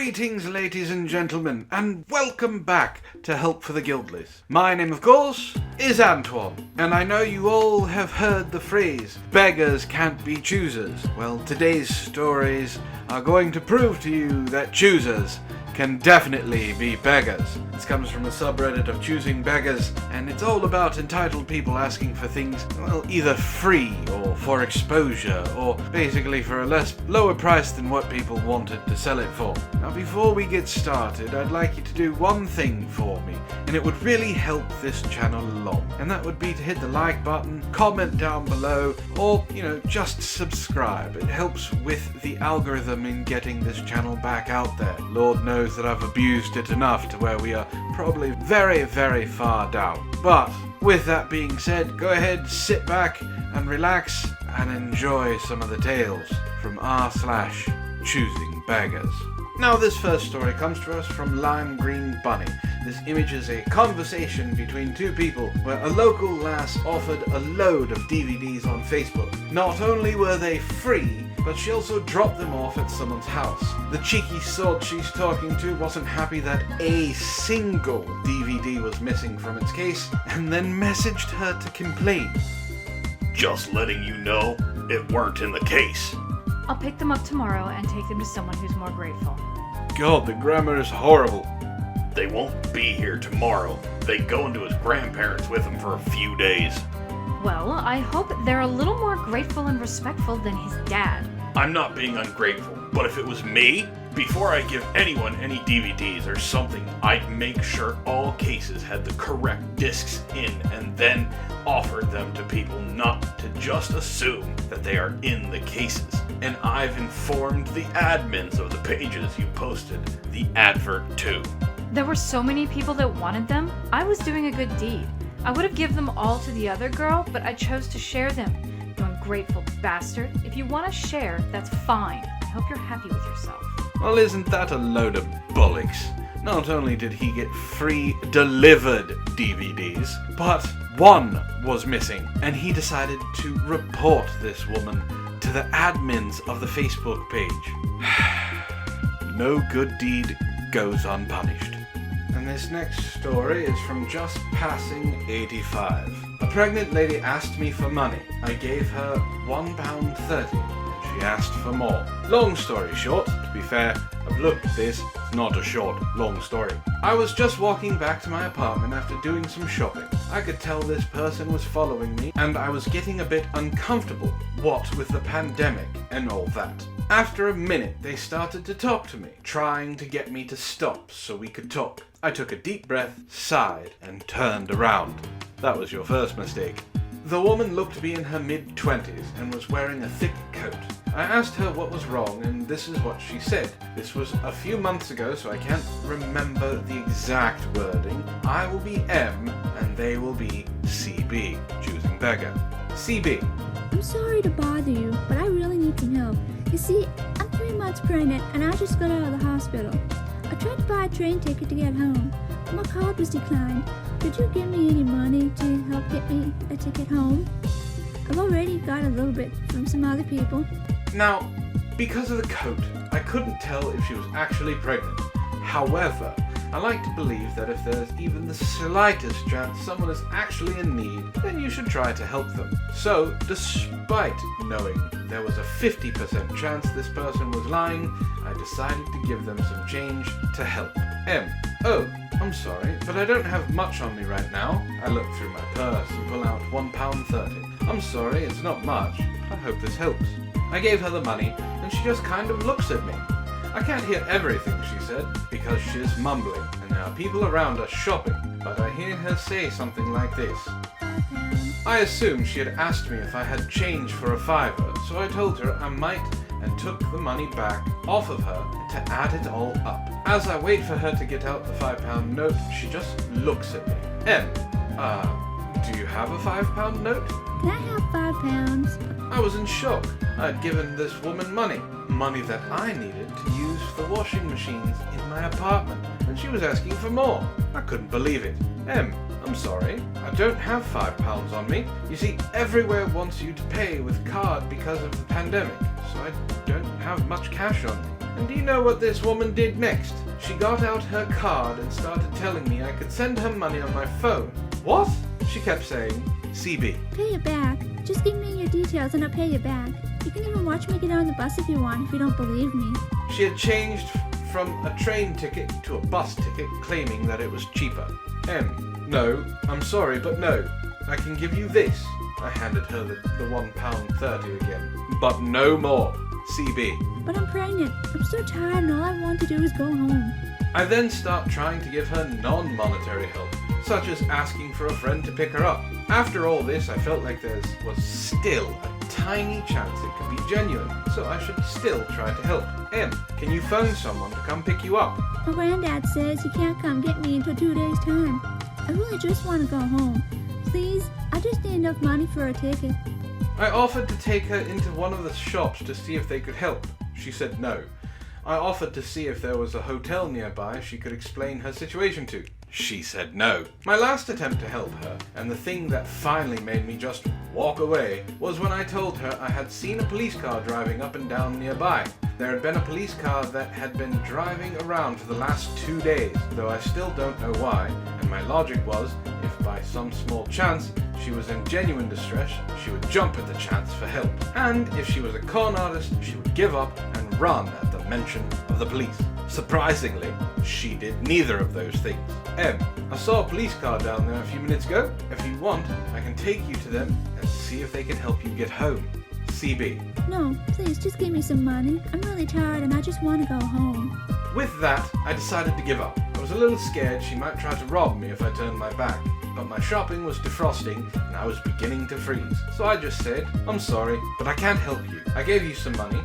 Greetings, ladies and gentlemen, and welcome back to Help for the Guiltless. My name, of course, is Antoine, and I know you all have heard the phrase, beggars can't be choosers. Well, today's stories are going to prove to you that choosers can definitely be beggars. This comes from a subreddit of ChoosingBeggars, and it's all about entitled people asking for things, well, either free or for exposure, or basically for a lower price than what people wanted to sell it for. Now, before we get started, I'd like you to do one thing for me, and it would really help this channel along, and that would be to hit the like button, comment down below, or, just subscribe. It helps with the algorithm in getting this channel back out there. Lord knows that I've abused it enough to where we are probably very, very far down. But with that being said, go ahead, sit back and relax and enjoy some of the tales from r/slash ChoosingBeggars. Now, this first story comes to us from Lime Green Bunny. This image is a conversation between two people where a local lass offered a load of DVDs on Facebook. Not only were they free, but she also dropped them off at someone's house. The cheeky sod she's talking to wasn't happy that a single DVD was missing from its case, and then messaged her to complain. Just letting you know, it weren't in the case. I'll pick them up tomorrow and take them to someone who's more grateful. God, the grammar is horrible. They won't be here tomorrow. They go into his grandparents with him for a few days. Well, I hope they're a little more grateful and respectful than his dad. I'm not being ungrateful, but if it was me, before I give anyone any DVDs or something, I'd make sure all cases had the correct discs in and then offer them to people, not to just assume that they are in the cases. And I've informed the admins of the pages you posted the advert to. There were so many people that wanted them. I was doing a good deed. I would have given them all to the other girl, but I chose to share them. You ungrateful bastard. If you want to share, that's fine. I hope you're happy with yourself. Well, isn't that a load of bollocks? Not only did he get free delivered DVDs, but one was missing, and he decided to report this woman to the admins of the Facebook page. No good deed goes unpunished. And this next story is from Just Passing 85. A pregnant lady asked me for money. I gave her £1.30 and she asked for more. Long story short, to be fair, I've looked at this, it's not a short, long story. I was just walking back to my apartment after doing some shopping. I could tell this person was following me and I was getting a bit uncomfortable, what with the pandemic and all that. After a minute, they started to talk to me, trying to get me to stop so we could talk. I took a deep breath, sighed, and turned around. That was your first mistake. The woman looked to be in her mid-20s and was wearing a thick coat. I asked her what was wrong, and this is what she said. This was a few months ago, so I can't remember the exact wording. I will be M, and they will be CB, choosing beggar. CB. I'm sorry to bother you, but I really need some help. You see, I'm 3 months pregnant, and I just got out of the hospital. I tried to buy a train ticket to get home, but my card was declined. Could you give me any money to help get me a ticket home? I've already got a little bit from some other people. Now, because of the coat, I couldn't tell if she was actually pregnant. However, I like to believe that if there's even the slightest chance someone is actually in need, then you should try to help them. So, despite knowing there was a 50% chance this person was lying, I decided to give them some change to help. M. Oh, I'm sorry, but I don't have much on me right now. I look through my purse and pull out £1.30. I'm sorry, it's not much, but I hope this helps. I gave her the money, and she just kind of looks at me. I can't hear everything she said, because she's mumbling, and there are people around us shopping, but I hear her say something like this. I assumed she had asked me if I had change for a fiver, so I told her I might, and took the money back off of her to add it all up. As I wait for her to get out the £5 note, she just looks at me. M. Do you have a £5 note? Can I have £5? I was in shock. I'd given this woman money that I needed to use for the washing machines in my apartment, and she was asking for more. I couldn't believe it. M. I'm sorry, I don't have £5 on me. You see, everywhere wants you to pay with card because of the pandemic, so I don't have much cash on me. And do you know what this woman did next? She got out her card and started telling me I could send her money on my phone. What? She kept saying, CB. Pay it back. Just give me your details and I'll pay you back. You can even watch me get on the bus if you want, if you don't believe me. She had changed from a train ticket to a bus ticket, claiming that it was cheaper. No, I'm sorry, but no. I can give you this. I handed her the £1.30 again. But no more. CB. But I'm pregnant. I'm so tired and all I want to do is go home. I then start trying to give her non-monetary help, such as asking for a friend to pick her up. After all this, I felt like there was still a tiny chance it could be genuine, so I should still try to help. Can you phone someone to come pick you up? My granddad says he can't come get me until 2 days' time. I really just want to go home. Please, I just need enough money for a ticket. I offered to take her into one of the shops to see if they could help. She said no. I offered to see if there was a hotel nearby she could explain her situation to. She said no. My last attempt to help her, and the thing that finally made me just walk away, was when I told her I had seen a police car driving up and down nearby. There had been a police car that had been driving around for the last 2 days, though I still don't know why, and my logic was, if by some small chance she was in genuine distress, she would jump at the chance for help. And if she was a con artist, she would give up and run at the mention of the police. Surprisingly, she did neither of those things. I saw a police car down there a few minutes ago. If you want, I can take you to them and see if they can help you get home. CB. No, please, just give me some money. I'm really tired and I just want to go home. With that, I decided to give up. I was a little scared she might try to rob me if I turned my back, but my shopping was defrosting and I was beginning to freeze. So I just said, I'm sorry, but I can't help you. I gave you some money.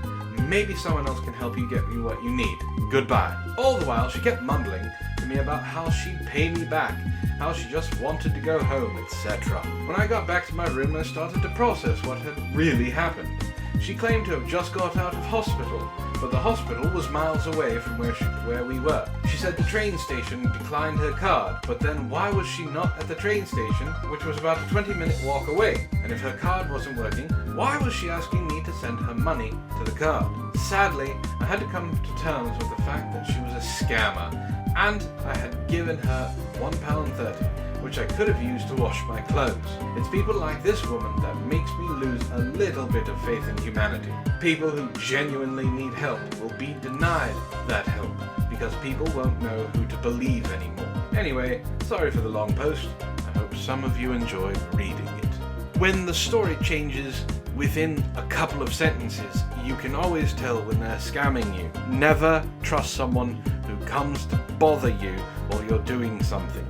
Maybe someone else can help you get you what you need. Goodbye. All the while, she kept mumbling to me about how she'd pay me back, how she just wanted to go home, etc. When I got back to my room, I started to process what had really happened. She claimed to have just got out of hospital, but the hospital was miles away from where we were. She said the train station declined her card, but then why was she not at the train station, which was about a 20-minute walk away? And if her card wasn't working, why was she asking me to send her money to the card? Sadly, I had to come to terms with the fact that she was a scammer, and I had given her £1.30, which I could have used to wash my clothes. It's people like this woman that makes me lose a little bit of faith in humanity. People who genuinely need help will be denied that help because people won't know who to believe anymore. Anyway, sorry for the long post. I hope some of you enjoyed reading it. When the story changes within a couple of sentences, you can always tell when they're scamming you. Never trust someone who comes to bother you while you're doing something.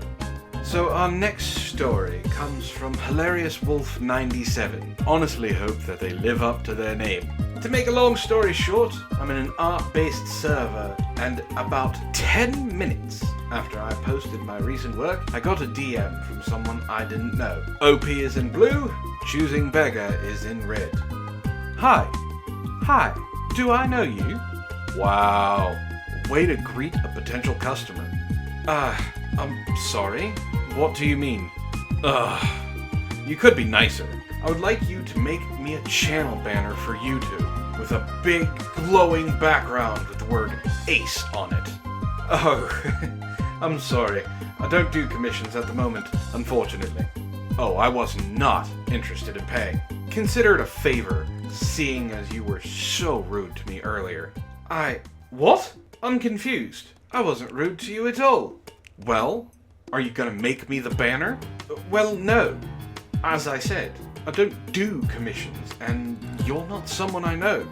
So our next story comes from Hilarious Wolf 97. Honestly hope that they live up to their name. To make a long story short, I'm in an art-based server, and about 10 minutes after I posted my recent work, I got a DM from someone I didn't know. OP is in blue, Choosing Beggar is in red. Hi, do I know you? Wow, way to greet a potential customer. I'm sorry, what do you mean? You could be nicer. I would like you to make me a channel banner for YouTube with a big glowing background with the word ACE on it. Oh, I'm sorry. I don't do commissions at the moment, unfortunately. Oh, I was not interested in paying. Consider it a favor, seeing as you were so rude to me earlier. What? I'm confused. I wasn't rude to you at all. Well, are you gonna make me the banner? Well, no. As I said, I don't do commissions, and you're not someone I know.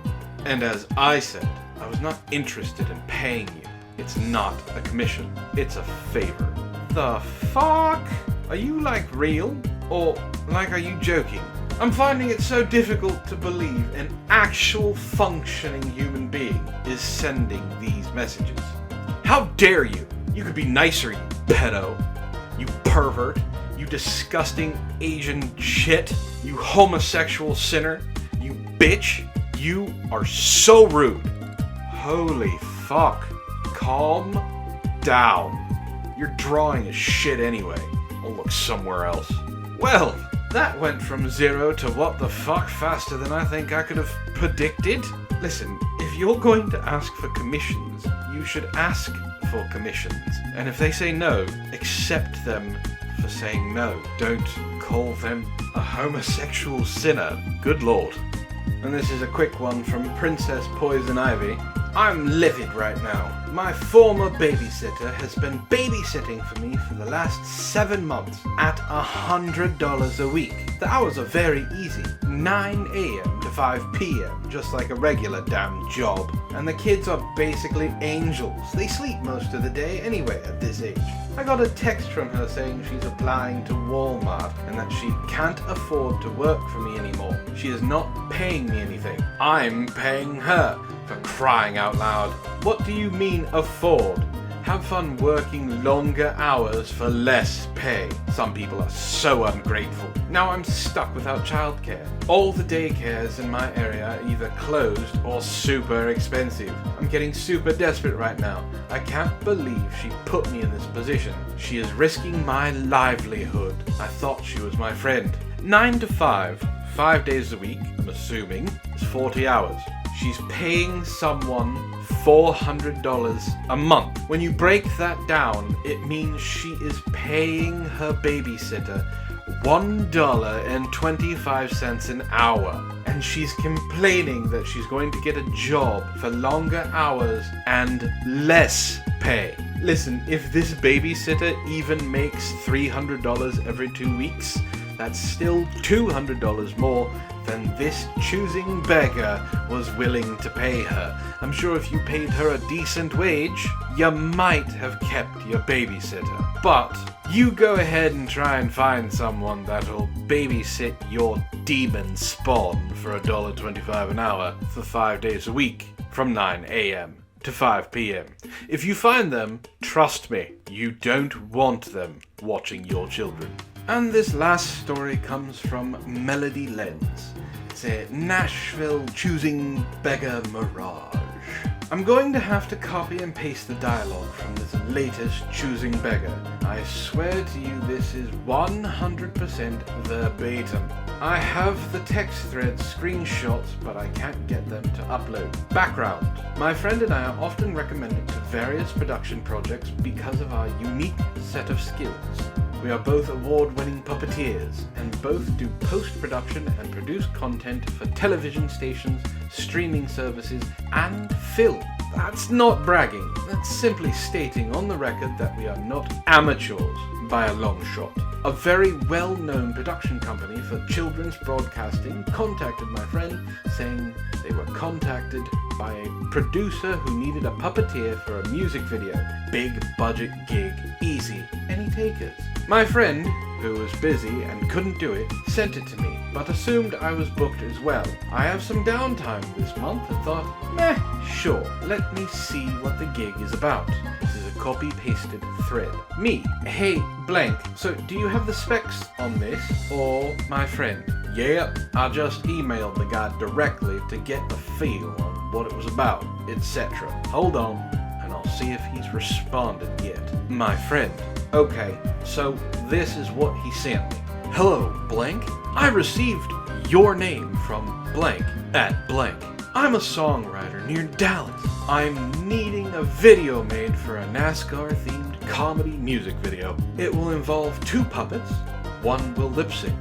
And as I said, I was not interested in paying you. It's not a commission. It's a favor. The fuck? Are you like real? Or like are you joking? I'm finding it so difficult to believe an actual functioning human being is sending these messages. How dare you? You could be nicer, you pedo. You pervert. You disgusting Asian shit. You homosexual sinner. You bitch. You are so rude. Holy fuck. Calm down. Your drawing is shit anyway. I'll look somewhere else. Well, that went from 0 to what the fuck faster than I think I could have predicted. Listen, if if you're going to ask for commissions, you should ask for commissions. And if they say no, accept them for saying no. Don't call them a homosexual sinner. Good lord. And this is a quick one from Princess Poison Ivy. I'm livid right now. My former babysitter has been babysitting for me for the last 7 months at $100 a week. The hours are very easy. 9 a.m. to 5 p.m. just like a regular damn job. And the kids are basically angels. They sleep most of the day anyway at this age. I got a text from her saying she's applying to Walmart and that she can't afford to work for me anymore. She is not paying me anything. I'm paying her. For crying out loud. What do you mean afford? Have fun working longer hours for less pay. Some people are so ungrateful. Now I'm stuck without childcare. All the daycares in my area are either closed or super expensive. I'm getting super desperate right now. I can't believe she put me in this position. She is risking my livelihood. I thought she was my friend. 9 to 5, 5 days a week, I'm assuming, is 40 hours. She's paying someone $400 a month. When you break that down, it means she is paying her babysitter $1.25 an hour. And she's complaining that she's going to get a job for longer hours and less pay. Listen, if this babysitter even makes $300 every 2 weeks, that's still $200 more than this choosing beggar was willing to pay her. I'm sure if you paid her a decent wage, you might have kept your babysitter. But you go ahead and try and find someone that'll babysit your demon spawn for $1.25 an hour for 5 days a week from 9 a.m. to 5 p.m. If you find them, trust me, you don't want them watching your children. And this last story comes from Melody Lenz. It's a Nashville choosing beggar mirage. I'm going to have to copy and paste the dialogue from this latest choosing beggar. I swear to you this is 100% verbatim. I have the text thread screenshots, but I can't get them to upload. Background. My friend and I are often recommended to various production projects because of our unique set of skills. We are both award-winning puppeteers and both do post-production and produce content for television stations, streaming services, and film. That's not bragging, that's simply stating on the record that we are not amateurs by a long shot. A very well-known production company for children's broadcasting contacted my friend saying they were contacted by a producer who needed a puppeteer for a music video. Big budget gig, easy, any takers. My friend, who was busy and couldn't do it, sent it to me, but assumed I was booked as well. I have some downtime this month and thought, meh, sure, let me see what the gig is about. This is a copy-pasted thread. Me, hey, blank, so do you have the specs on this, or my friend? Yep, I just emailed the guy directly to get the feel on what it was about, etc. Hold on, and I'll see if he's responded yet. My friend. Okay, so this is what he sent me. Hello, blank. I received your name from blank at blank. I'm a songwriter near Dallas. I'm needing a video made for a NASCAR-themed comedy music video. It will involve 2 puppets, 1 will lip sync,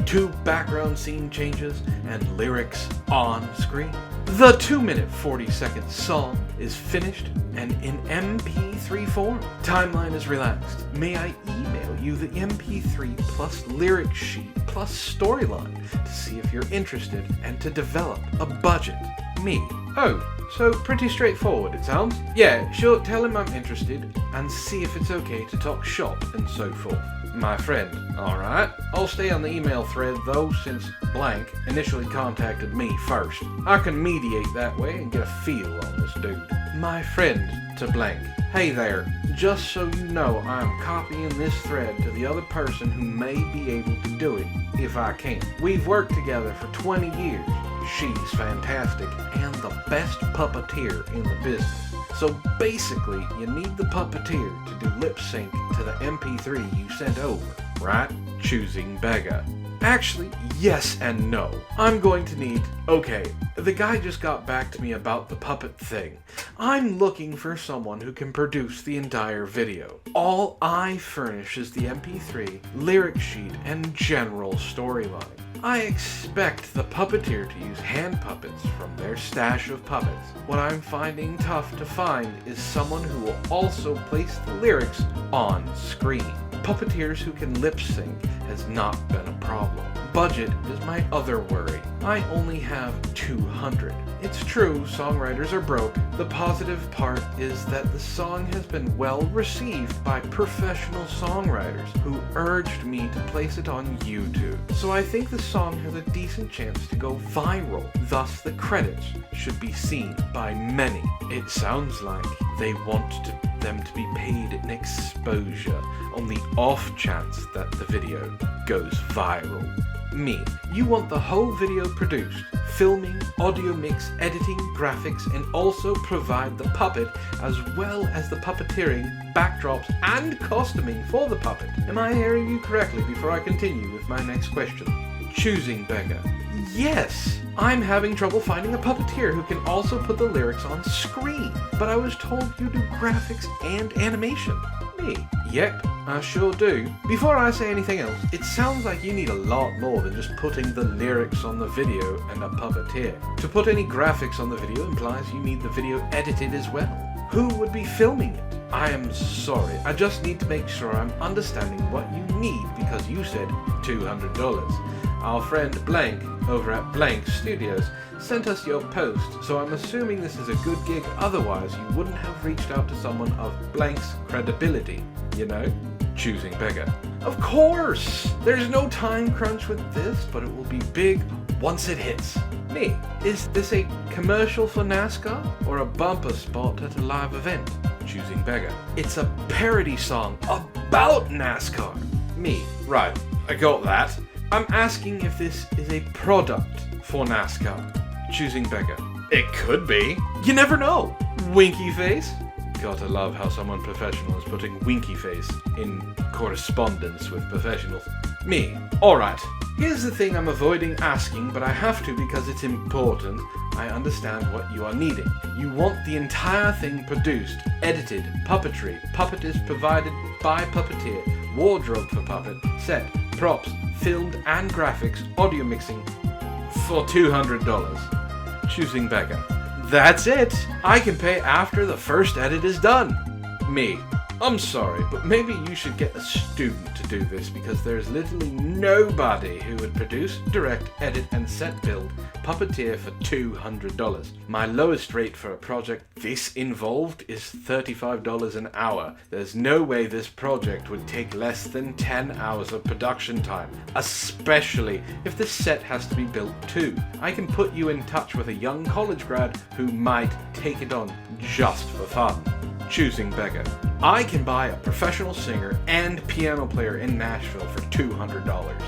2 background scene changes, and lyrics on screen. The 2-minute 40-second song is finished and in MP3 form. Timeline is relaxed. May I email you the MP3 plus lyric sheet plus storyline to see if you're interested and to develop a budget? Me. Oh, so pretty straightforward it sounds. Yeah, sure, tell him I'm interested and see if it's okay to talk shop and so forth. My friend. Alright. I'll stay on the email thread though, since blank initially contacted me first. I can mediate that way and get a feel on this dude. My friend to blank. Hey there. Just so you know, I'm copying this thread to the other person who may be able to do it, if I can. We've worked together for 20 years. She's fantastic and the best puppeteer in the business. So basically, you need the puppeteer to do lip sync to the MP3 you sent over, right? Choosing beggar. Actually, yes and no. I'm going to need... Okay, the guy just got back to me about the puppet thing. I'm looking for someone who can produce the entire video. All I furnish is the MP3, lyric sheet, and general storyline. I expect the puppeteer to use hand puppets from their stash of puppets. What I'm finding tough to find is someone who will also place the lyrics on screen. Puppeteers who can lip sync has not been a problem. Budget is my other worry. I only have 200. It's true, songwriters are broke. The positive part is that the song has been well received by professional songwriters who urged me to place it on YouTube. So I think the song has a decent chance to go viral. Thus, the credits should be seen by many. It sounds like they want them to be paid an exposure on the off chance that the video goes viral. Me, you want the whole video produced, filming, audio mix, editing, graphics, and also provide the puppet as well as the puppeteering, backdrops, and costuming for the puppet. Am I hearing you correctly before I continue with my next question? Choosing Beggar. Yes! I'm having trouble finding a puppeteer who can also put the lyrics on screen, but I was told you do graphics and animation. Me? Yep, I sure do. Before I say anything else, it sounds like you need a lot more than just putting the lyrics on the video and a puppeteer. To put any graphics on the video implies you need the video edited as well. Who would be filming it? I am sorry, I just need to make sure I'm understanding what you need because you said $200. Our friend Blank over at Blank Studios sent us your post, so I'm assuming this is a good gig, otherwise you wouldn't have reached out to someone of Blank's credibility, you know? Choosing Beggar. Of course! There's no time crunch with this, but it will be big once it hits. Me, is this a commercial for NASCAR or a bumper spot at a live event? Choosing Beggar. It's a parody song about NASCAR. Me, right, I got that. I'm asking if this is a product for NASCAR. Choosing Beggar. It could be. You never know. Winky face. Gotta love how someone professional is putting winky face in correspondence with professionals. Me. Alright. Here's the thing I'm avoiding asking, but I have to because it's important. I understand what you are needing. You want the entire thing produced, edited, puppetry. Puppet is provided by puppeteer. Wardrobe for puppet. Set. Props. Filmed and graphics, audio mixing for $200. Choosing Beggar. That's it! I can pay after the first edit is done. Me. I'm sorry, but maybe you should get a student to do this because there's literally nobody who would produce, direct, edit, and set build puppeteer for $200. My lowest rate for a project this involved is $35 an hour. There's no way this project would take less than 10 hours of production time, especially if the set has to be built too. I can put you in touch with a young college grad who might take it on just for fun. Choosing Beggar. I can buy a professional singer and piano player in Nashville for $200.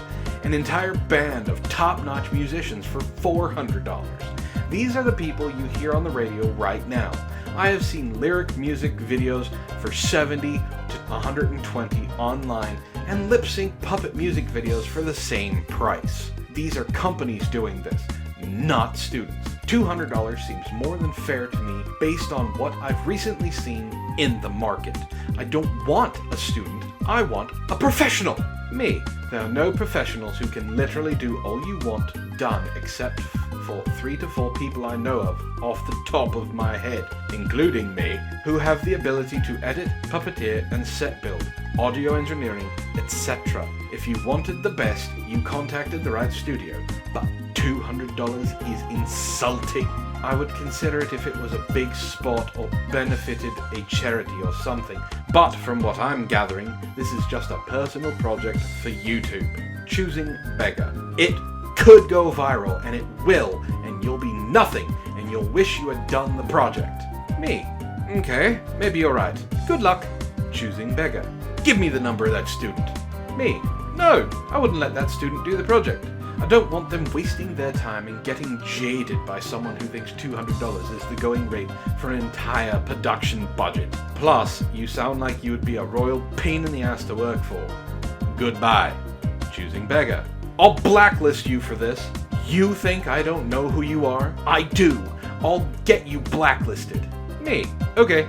An entire band of top-notch musicians for $400. These are the people you hear on the radio right now. I have seen lyric music videos for $70 to $120 online and lip-sync puppet music videos for the same price. These are companies doing this, not students. $200 seems more than fair to me based on what I've recently seen in the market. I don't want a student, I want a professional. Me. There are no professionals who can literally do all you want done except for 3 to 4 people I know of off the top of my head, including me, who have the ability to edit, puppeteer, and set build, audio engineering, etc. If you wanted the best, you contacted the right studio, but $200 is insulting. I would consider it if it was a big spot or benefited a charity or something, but from what I'm gathering, this is just a personal project for YouTube. Choosing Beggar. It could go viral, and it will, and you'll be nothing, and you'll wish you had done the project. Me. Okay, maybe you're right. Good luck. Choosing Beggar. Give me the number of that student. Me. No, I wouldn't let that student do the project. I don't want them wasting their time and getting jaded by someone who thinks $200 is the going rate for an entire production budget. Plus, you sound like you would be a royal pain in the ass to work for. Goodbye. Choosing Beggar. I'll blacklist you for this. You think I don't know who you are? I do. I'll get you blacklisted. Me. Okay,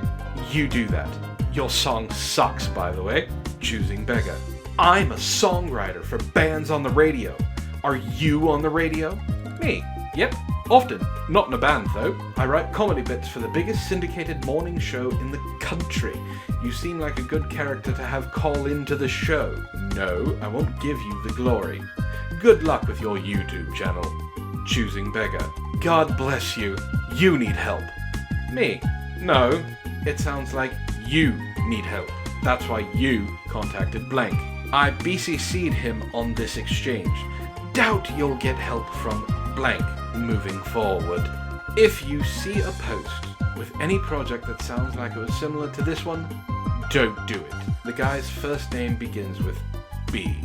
you do that. Your song sucks, by the way. Choosing Beggar. I'm a songwriter for bands on the radio. Are you on the radio? Me. Yep, often. Not in a band, though. I write comedy bits for the biggest syndicated morning show in the country. You seem like a good character to have call into the show. No, I won't give you the glory. Good luck with your YouTube channel. Choosing Beggar. God bless you. You need help. Me. No, it sounds like you need help. That's why you contacted blank. I BCC'd him on this exchange. Doubt you'll get help from blank moving forward. If you see a post with any project that sounds like it was similar to this one, don't do it. The guy's first name begins with B.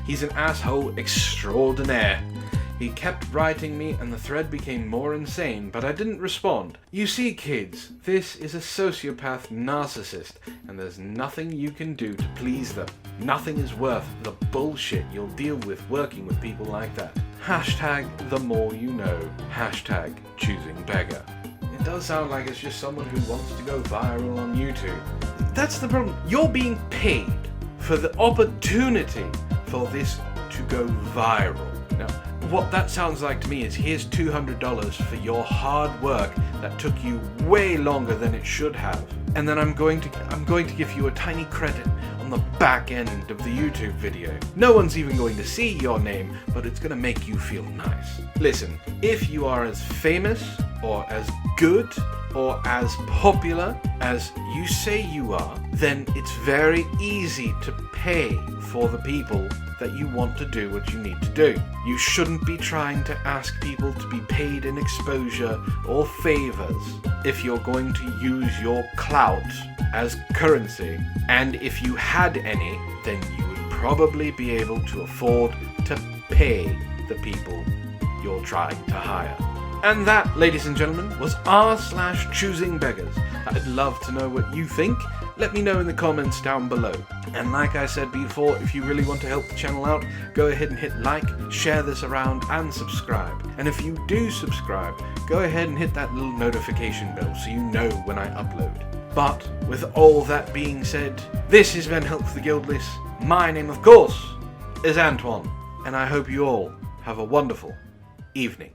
He's an asshole extraordinaire. He kept writing me and the thread became more insane, but I didn't respond. You see, kids, this is a sociopath narcissist, and there's nothing you can do to please them. Nothing is worth the bullshit you'll deal with working with people like that. Hashtag the more you know. Hashtag choosing beggar. It does sound like it's just someone who wants to go viral on YouTube. That's the problem. You're being paid for the opportunity for this to go viral. Now, what that sounds like to me is here's $200 for your hard work that took you way longer than it should have, and then I'm going to give you a tiny credit on the back end of the YouTube video. No one's even going to see your name, but it's going to make you feel nice. Listen, if you are as famous or as good or as popular as you say you are, then it's very easy to pay for the people that you want to do what you need to do. You shouldn't be trying to ask people to be paid in exposure or favors if you're going to use your clout as currency, and if you had any, then you would probably be able to afford to pay the people you're trying to hire. And that, ladies and gentlemen, was r/ChoosingBeggars. I'd love to know what you think. Let me know in the comments down below. And like I said before, if you really want to help the channel out, go ahead and hit like, share this around, and subscribe. And if you do subscribe, go ahead and hit that little notification bell so you know when I upload. But with all that being said, this has been Help for the Guildless. My name, of course, is Antoine, and I hope you all have a wonderful evening.